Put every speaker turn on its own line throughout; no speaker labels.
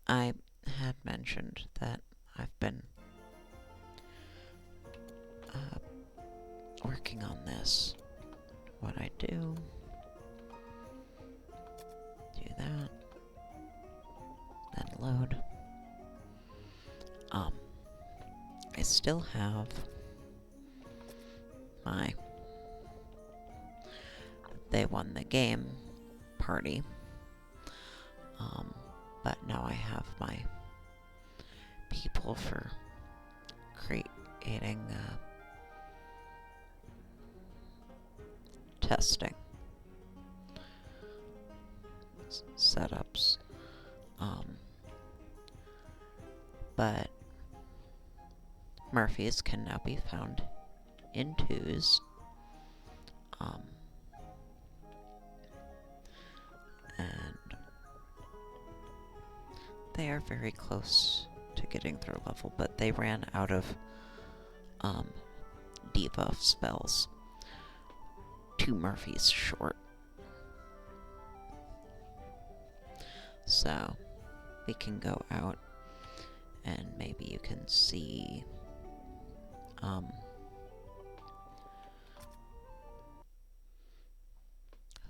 I had mentioned that I've been working on this. What I do that, then load. I still have my they won the game party, but now I have my people for creating testing setups, but Murphys can now be found in twos, and they are very close to getting their level, but they ran out of debuff spells, 2 Murphys short. So we can go out and maybe you can see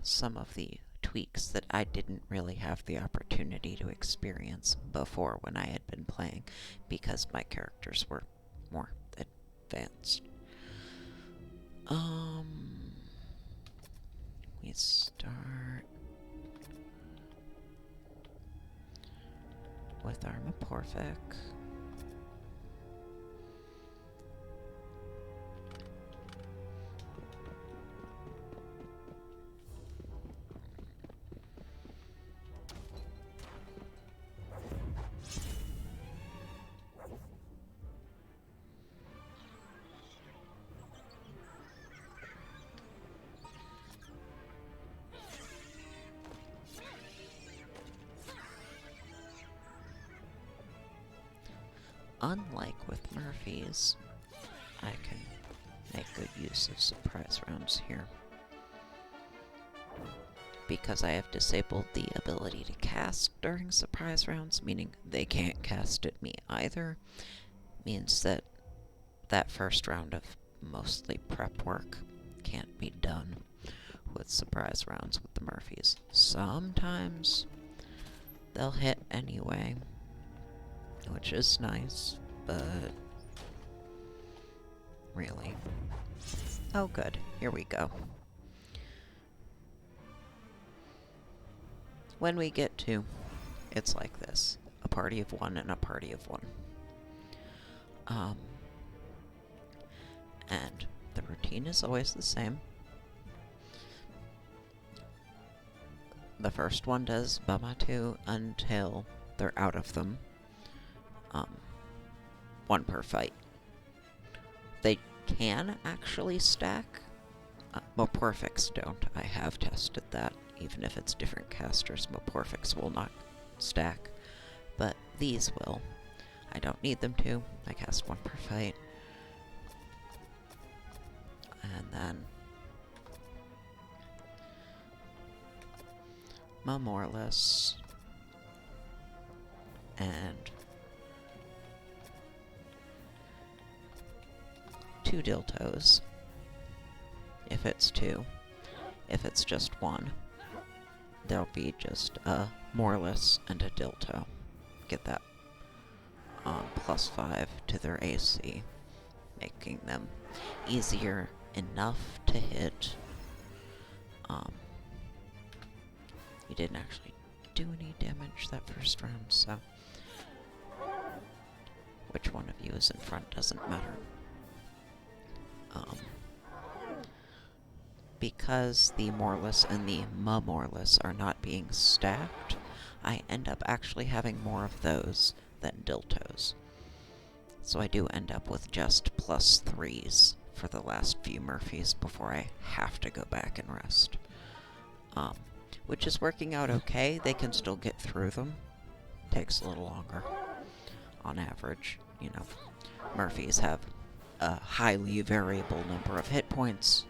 some of the tweaks that I didn't really have the opportunity to experience before when I had been playing, because my characters were more advanced. We start with our Morphic. Unlike with Murphy's, I can make good use of surprise rounds here. Because I have disabled the ability to cast during surprise rounds, meaning they can't cast at me either, means that that first round of mostly prep work can't be done with surprise rounds with the Murphys. Sometimes they'll hit anyway, which is nice, but really. Oh good, here we go. When we get to, it's like this, a party of 1 and a party of 1. And the routine is always the same. The first one does Bama2 until they're out of them. 1 per fight. They can actually stack. Morphics don't. I have tested that. Even if it's different casters, Morphics will not stack. But these will. I don't need them to. I cast 1 per fight. And then Morless. And 2 Diltos, if it's 2. If it's just 1, there'll be just a Morless and a Dilto. Get that +5 to their AC, making them easier enough to hit. You didn't actually do any damage that first round, so which one of you is in front doesn't matter. Because the Morless and the Morless are not being stacked, I end up actually having more of those than Diltos. So I do end up with just +3s for the last few Murphys before I have to go back and rest. Which is working out okay. They can still get through them. Takes a little longer on average. You know, Murphys have a highly variable number of hit points.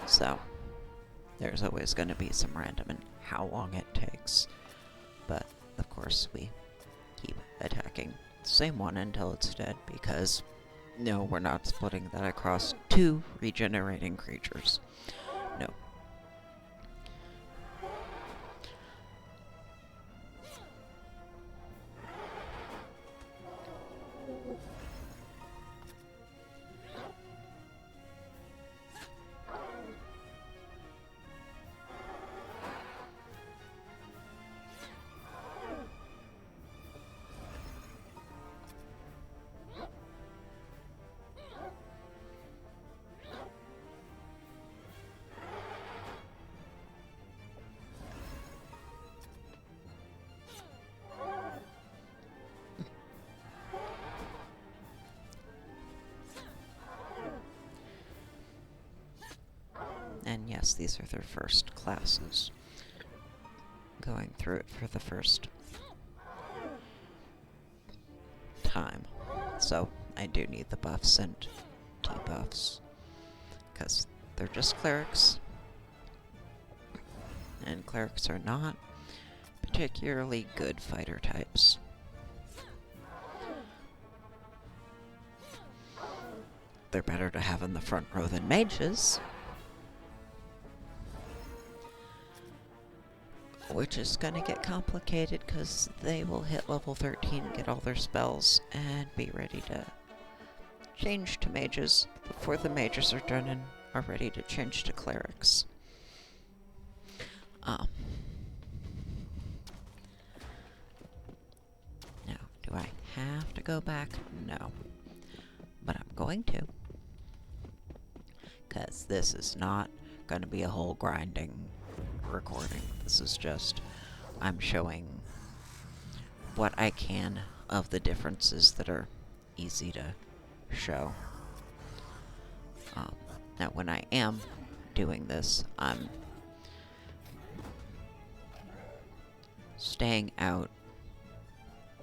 So, there's always going to be some random in how long it takes. But, of course, we keep attacking the same one until it's dead, because no, we're not splitting that across 2 regenerating creatures. No. And yes, these are their first classes. Going through it for the first time. So I do need the buffs and debuffs, because they're just clerics. And clerics are not particularly good fighter types. They're better to have in the front row than mages, which is going to get complicated because they will hit level 13, get all their spells, and be ready to change to mages before the mages are done and are ready to change to clerics. Now, do I have to go back? No. But I'm going to. Because this is not going to be a whole grinding recording. This is just, I'm showing what I can of the differences that are easy to show. Now, when I am doing this, I'm staying out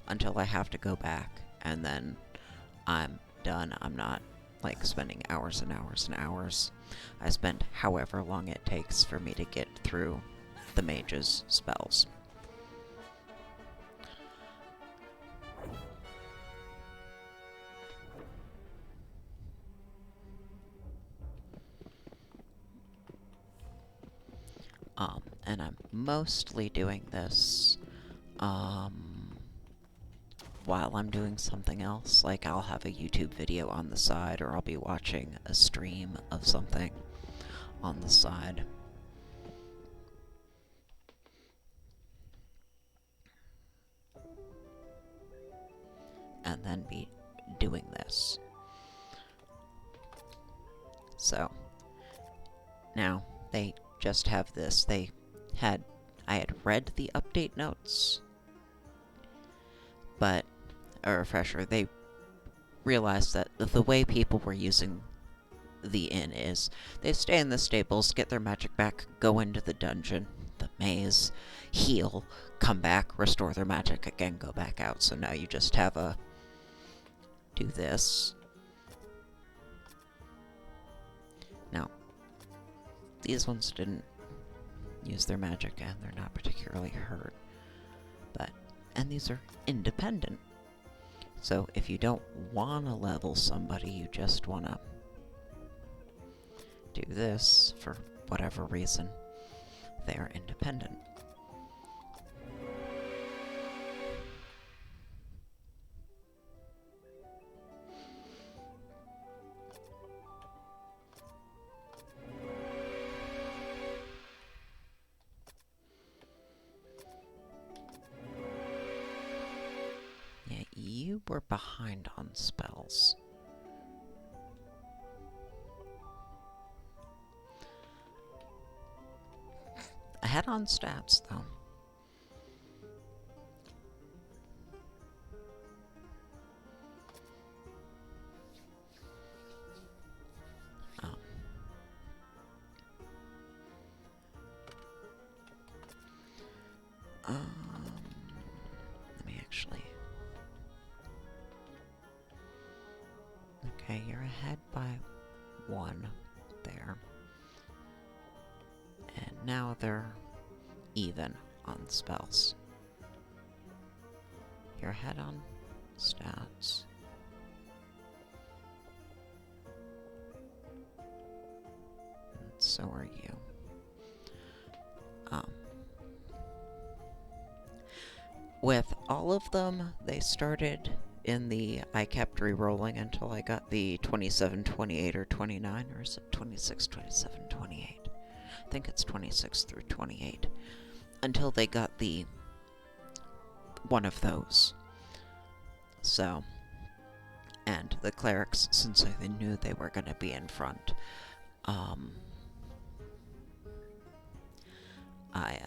until I have to go back, and then I'm done. I'm not like spending hours and hours and hours. I spend however long it takes for me to get through the mage's spells. And I'm mostly doing this while I'm doing something else. Like, I'll have a YouTube video on the side, or I'll be watching a stream of something on the side. And then be doing this. So, now, they just have this. I had read the update notes, but a refresher, they realized that the way people were using the inn is they stay in the stables, get their magic back, go into the dungeon, the maze, heal, come back, restore their magic again, go back out. So now you just have a do this. Now, these ones didn't use their magic and they're not particularly hurt. And these are independent. So if you don't want to level somebody, you just want to do this for whatever reason, they are independent. Yeah, you were behind on spells. Ahead on stats, though. Let me actually... Okay, you're ahead by 1 there. And now they're even on spells. You're ahead on stats. And so are you. With all of them, they started in the... I kept re-rolling until I got the 27, 28, or 29, or is it 26, 27, 28? I think it's 26 through 28. Until they got the... one of those. So... And the clerics, since I knew they were going to be in front, I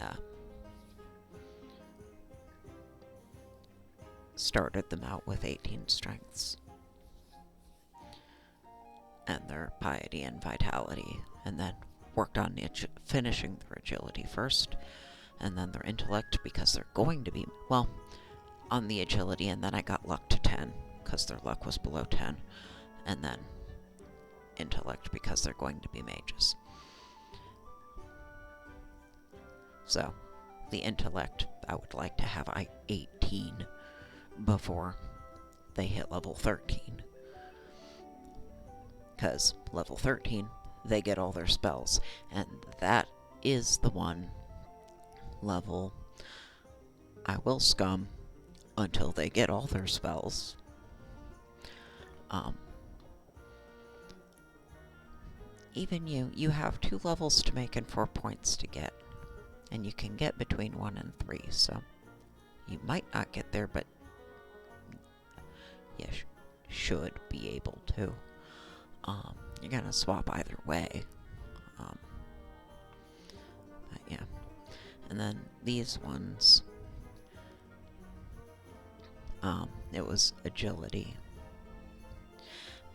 started them out with 18 strengths. And their piety and vitality, and then worked on finishing their agility first, and then their intellect, because they're going to be, well, on the agility, and then I got luck to 10, because their luck was below 10, and then intellect, because they're going to be mages. So, the intellect, I would like to have 18 before they hit level 13. Because level 13, they get all their spells, and that is the one level I will scum until they get all their spells. Even you have 2 levels to make and 4 points to get. And you can get between 1 and 3, so you might not get there, but you should be able to. You're gonna swap either way. But yeah. And then these ones, it was agility.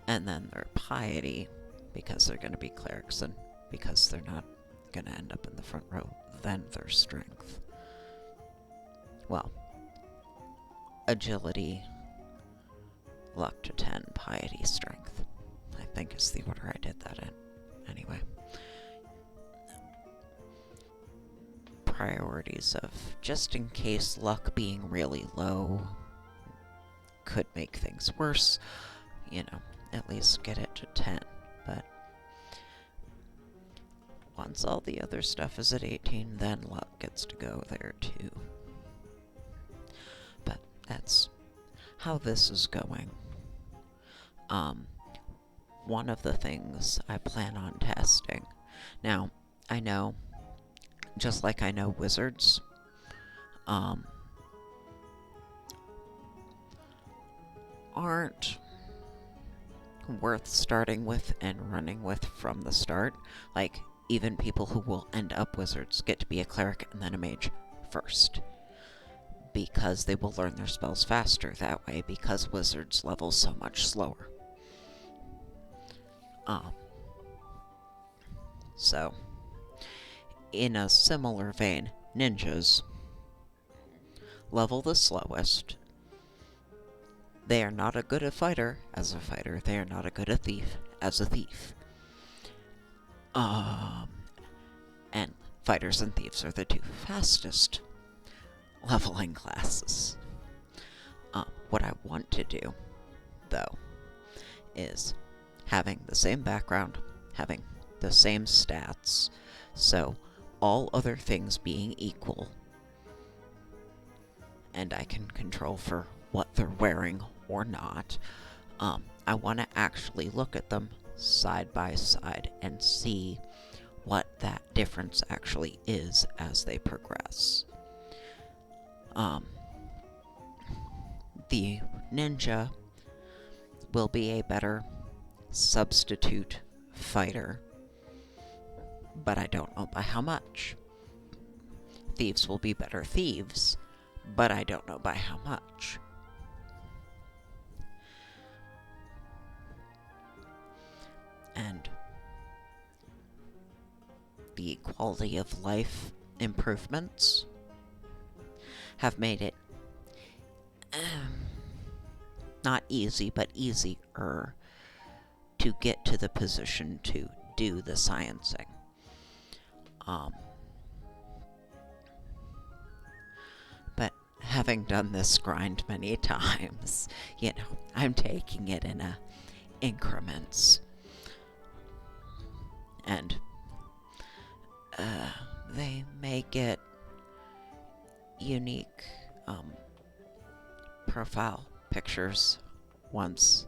And then their piety, because they're gonna be clerics and because they're not gonna end up in the front row, then their strength. Well, agility, luck to 10, piety, strength. I think is the order I did that in. Anyway. Priorities of, just in case luck being really low could make things worse, at least get it to 10. But once all the other stuff is at 18, then luck gets to go there too. But that's how this is going. One of the things I plan on testing. Now, I know, just like I know wizards, aren't worth starting with and running with from the start. Like, even people who will end up wizards get to be a cleric and then a mage first, because they will learn their spells faster that way, because wizards level so much slower. So, in a similar vein, ninjas level the slowest. They are not a good a fighter as a fighter. They are not a good a thief as a thief. And fighters and thieves are the 2 fastest leveling classes. What I want to do, though, is having the same background, having the same stats, so all other things being equal, and I can control for what they're wearing or not. I want to actually look at them side by side and see what that difference actually is as they progress. The ninja will be a better substitute fighter, but I don't know by how much. Thieves will be better thieves, but I don't know by how much. And the quality of life improvements have made it not easy, but easier to get to the position to do the sciencing. But having done this grind many times, I'm taking it in increments. And they may get unique profile pictures once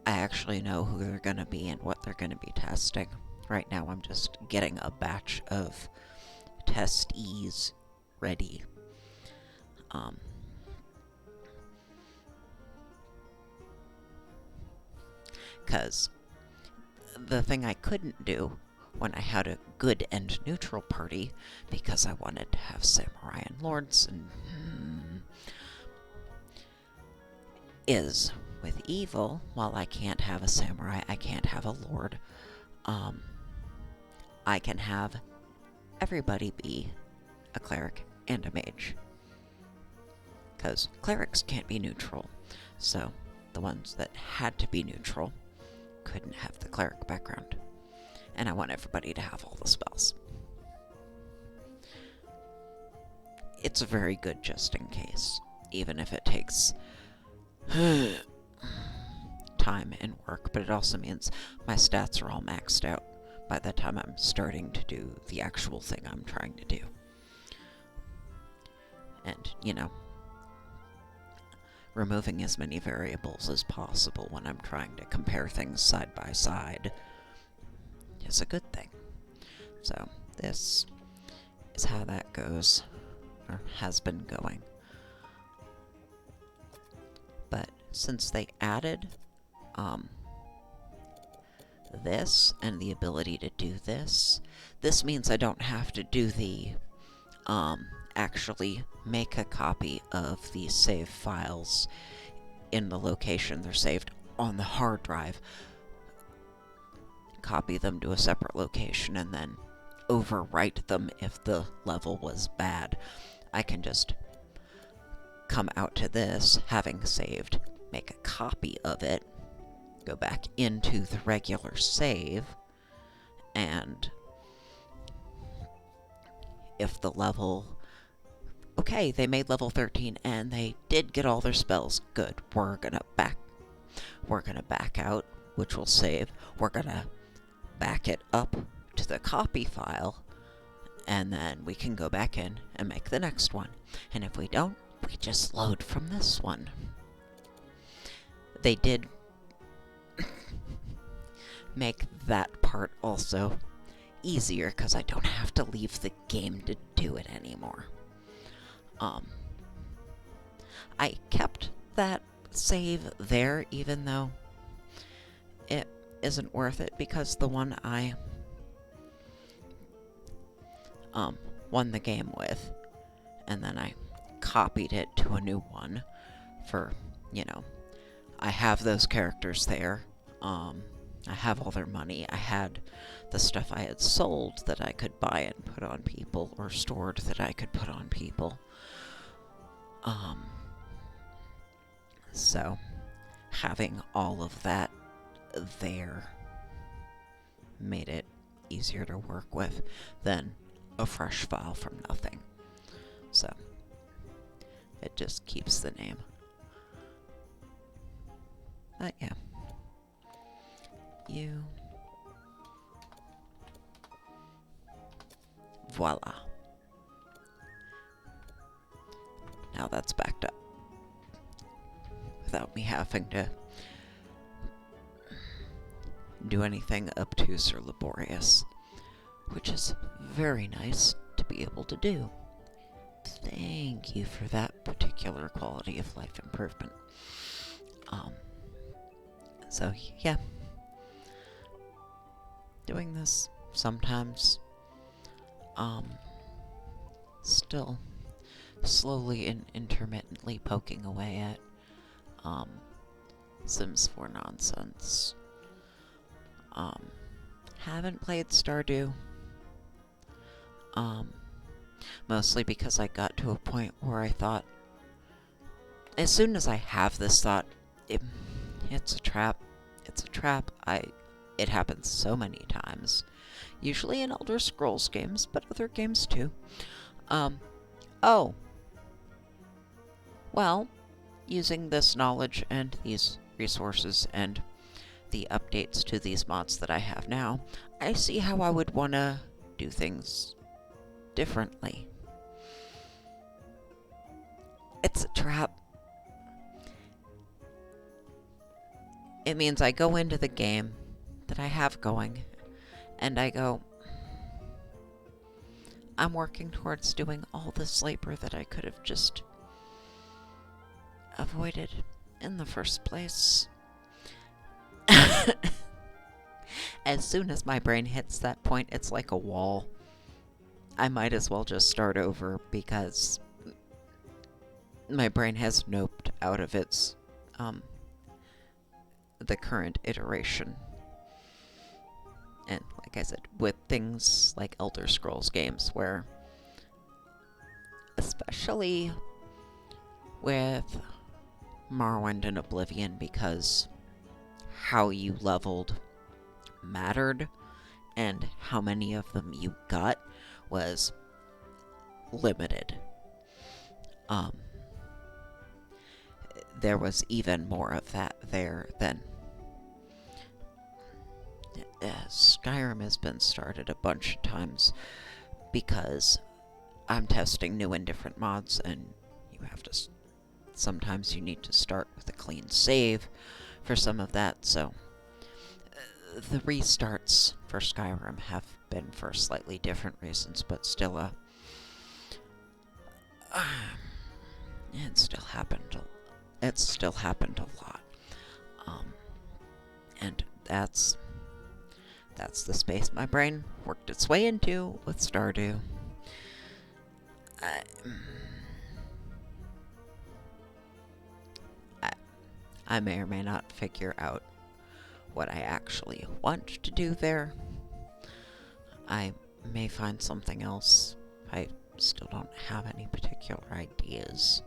I actually know who they're going to be and what they're going to be testing. Right now I'm just getting a batch of testees ready. Because the thing I couldn't do when I had a good and neutral party, because I wanted to have samurai and lords, and is with evil, while I can't have a samurai, I can't have a lord, I can have everybody be a cleric and a mage. Because clerics can't be neutral, so the ones that had to be neutral couldn't have the cleric background. And I want everybody to have all the spells. It's very good just in case, even if it takes time and work, but it also means my stats are all maxed out by the time I'm starting to do the actual thing I'm trying to do. And, removing as many variables as possible when I'm trying to compare things side by side is a good thing. So this is how that goes, or has been going. But since they added this and the ability to do this, this means I don't have to do the actually make a copy of the save files in the location they're saved on the hard drive, copy them to a separate location, and then overwrite them if the level was bad. I can just come out to this, having saved, make a copy of it, go back into the regular save, and if the level... Okay, they made level 13 and they did get all their spells. Good. We're gonna back out, which will save. We're gonna back it up to the copy file, and then we can go back in and make the next one. And if we don't, we just load from this one. They did make that part also easier, because I don't have to leave the game to do it anymore. I kept that save there, even though it isn't worth it, because the one I won the game with, and then I copied it to a new one for, I have those characters there. I have all their money. I had the stuff I had sold that I could buy and put on people, or stored that I could put on people. So having all of that there made it easier to work with than a fresh file from nothing. So it just keeps the name. But yeah. Voila. Now that's backed up without me having to do anything obtuse or laborious, which is very nice to be able to do. Thank you for that particular quality of life improvement. So yeah, doing this sometimes, still slowly and intermittently poking away at Sims 4 nonsense. Haven't played Stardew, mostly because I got to a point where I thought, as soon as I have this thought, it's a trap. It's a trap. It happens so many times. Usually in Elder Scrolls games, but other games too. Oh, Well, using this knowledge and these resources and the updates to these mods that I have now, I see how I would want to do things differently. It's a trap. It means I go into the game that I have going, and I go, I'm working towards doing all this labor that I could have just avoided in the first place. As soon as my brain hits that point, it's like a wall. I might as well just start over because my brain has noped out of its, the current iteration. And like I said, with things like Elder Scrolls games, where, especially with Morrowind and Oblivion, because how you leveled mattered, and how many of them you got was limited. There was even more of that there than Skyrim has been started a bunch of times because I'm testing new and different mods, and you have to. Sometimes you need to start with a clean save for some of that, so the restarts for Skyrim have been for slightly different reasons, but still, it still happened. It still happened a lot, and that's the space my brain worked its way into with Stardew. I may or may not figure out what I actually want to do there. I may find something else. I still don't have any particular ideas.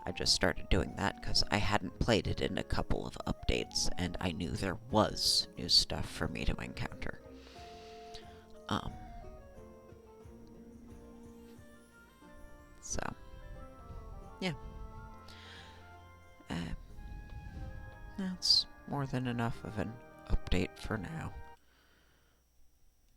I just started doing that because I hadn't played it in a couple of updates, and I knew there was new stuff for me to encounter. So, yeah. That's more than enough of an update for now.